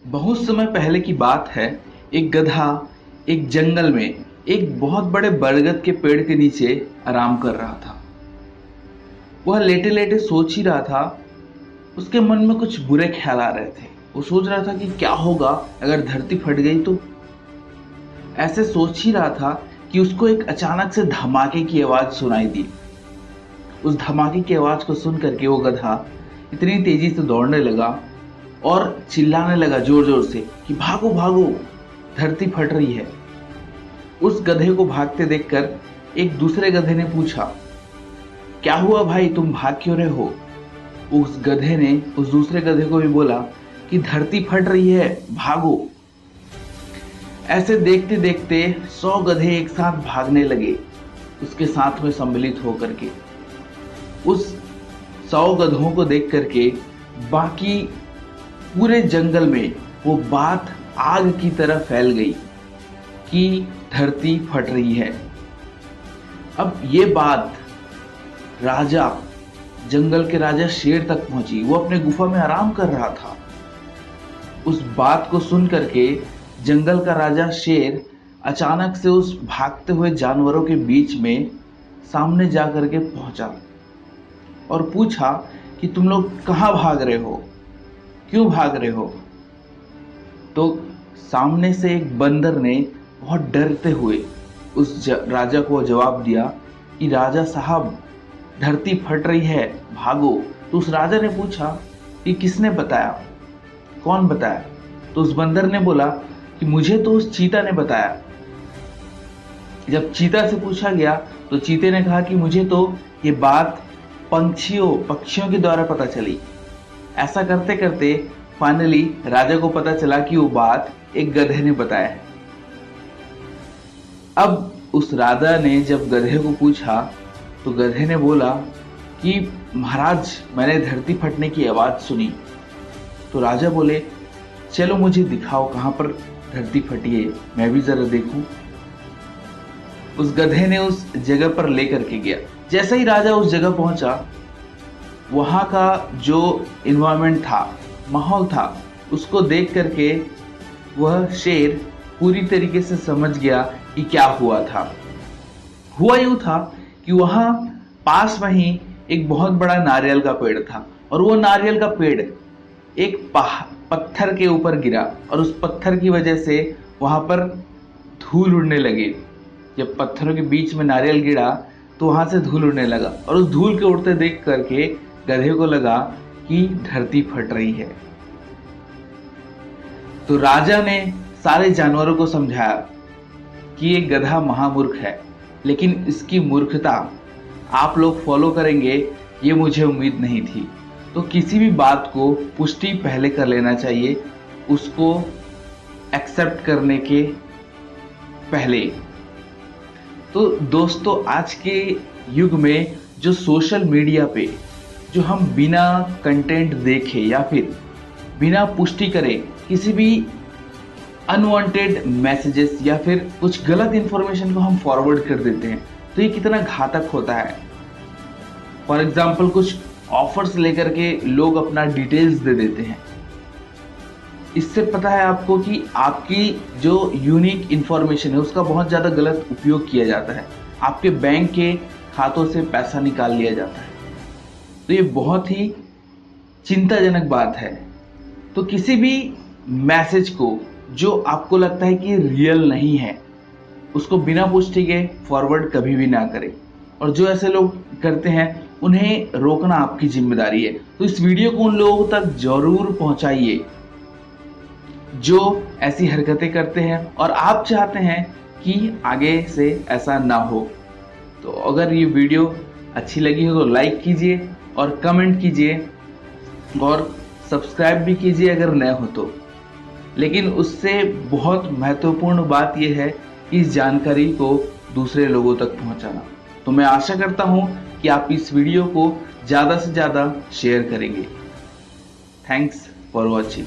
बहुत समय पहले की बात है। एक गधा एक जंगल में एक बहुत बड़े बरगद के पेड़ के नीचे आराम कर रहा था। वह लेटे लेटे सोच ही रहा था। उसके मन में कुछ बुरे ख्याल आ रहे थे। वो सोच रहा था कि क्या होगा अगर धरती फट गई तो। ऐसे सोच ही रहा था कि उसको एक अचानक से धमाके की आवाज सुनाई दी। उस धमाके की आवाज को सुन करके वो गधा इतनी तेजी से दौड़ने लगा और चिल्लाने लगा जोर जोर से कि भागो भागो, धरती फट रही है। उस गधे को भागते देखकर एक दूसरे गधे ने पूछा, क्या हुआ भाई, तुम भाग क्यों रहे हो? उस गधे ने उस दूसरे गधे को भी बोला कि धरती फट रही है, भागो। ऐसे देखते देखते 100 गधे एक साथ भागने लगे, उसके साथ में सम्मिलित होकर के। उस 100 गधों को देख करके बाकी पूरे जंगल में वो बात आग की तरह फैल गई कि धरती फट रही है। अब ये बात राजा, जंगल के राजा शेर तक पहुंची। वो अपने गुफा में आराम कर रहा था। उस बात को सुन करके जंगल का राजा शेर अचानक से उस भागते हुए जानवरों के बीच में सामने जा करके पहुंचा और पूछा कि तुम लोग कहां भाग रहे हो, क्यों भाग रहे हो? तो सामने से एक बंदर ने बहुत डरते हुए उस राजा को जवाब दिया कि राजा साहब, धरती फट रही है, भागो। तो उस राजा ने पूछा कि किसने बताया, कौन बताया? तो उस बंदर ने बोला कि मुझे तो उस चीता ने बताया। जब चीता से पूछा गया तो चीते ने कहा कि मुझे तो ये बात पक्षियों के द्वारा पता चली। ऐसा करते करते फाइनली राजा को पता चला कि वो बात एक गधे ने बताया है। अब उस राजा ने जब गधे को पूछा तो गधे ने बोला कि महाराज, मैंने धरती फटने की आवाज सुनी। तो राजा बोले, चलो मुझे दिखाओ कहां पर धरती फटी है, मैं भी जरा देखूं। उस गधे ने उस जगह पर लेकर के गया। जैसे ही राजा उस जगह पहुंचा, वहां का जो इन्वायरमेंट था, माहौल था, उसको देख करके वह शेर पूरी तरीके से समझ गया कि क्या हुआ था। हुआ यूं था कि वहां पास में ही एक बहुत बड़ा नारियल का पेड़ था और वो नारियल का पेड़ एक पत्थर के ऊपर गिरा और उस पत्थर की वजह से वहां पर धूल उड़ने लगे। जब पत्थरों के बीच में नारियल गिरा तो वहां से धूल उड़ने लगा और उस धूल के उड़ते देख करके गधे को लगा कि धरती फट रही है। तो राजा ने सारे जानवरों को समझाया कि ये गधा महामूर्ख है, लेकिन इसकी मूर्खता आप लोग फॉलो करेंगे ये मुझे उम्मीद नहीं थी। तो किसी भी बात को पुष्टि पहले कर लेना चाहिए, उसको एक्सेप्ट करने के पहले। तो दोस्तों, आज के युग में जो सोशल मीडिया पे जो हम बिना कंटेंट देखे या फिर बिना पुष्टि करे किसी भी अनवांटेड मैसेजेस या फिर कुछ गलत इंफॉर्मेशन को हम फॉरवर्ड कर देते हैं, तो ये कितना घातक होता है। फॉर एग्जाम्पल, कुछ ऑफर्स लेकर के लोग अपना डिटेल्स दे देते हैं। इससे पता है आपको कि आपकी जो यूनिक इंफॉर्मेशन है उसका बहुत ज़्यादा गलत उपयोग किया जाता है। आपके बैंक के खातों से पैसा निकाल लिया जाता है। तो ये बहुत ही चिंताजनक बात है। तो किसी भी मैसेज को जो आपको लगता है कि रियल नहीं है, उसको बिना पुष्टि के फॉरवर्ड कभी भी ना करें। और जो ऐसे लोग करते हैं उन्हें रोकना आपकी जिम्मेदारी है। तो इस वीडियो को उन लोगों तक जरूर पहुंचाइए जो ऐसी हरकतें करते हैं और आप चाहते हैं कि आगे से ऐसा ना हो। तो अगर ये वीडियो अच्छी लगी हो तो लाइक कीजिए और कमेंट कीजिए और सब्सक्राइब भी कीजिए अगर नए हो तो। लेकिन उससे बहुत महत्वपूर्ण बात यह है कि इस जानकारी को दूसरे लोगों तक पहुंचाना। तो मैं आशा करता हूं कि आप इस वीडियो को ज़्यादा से ज़्यादा शेयर करेंगे। Thanks for watching.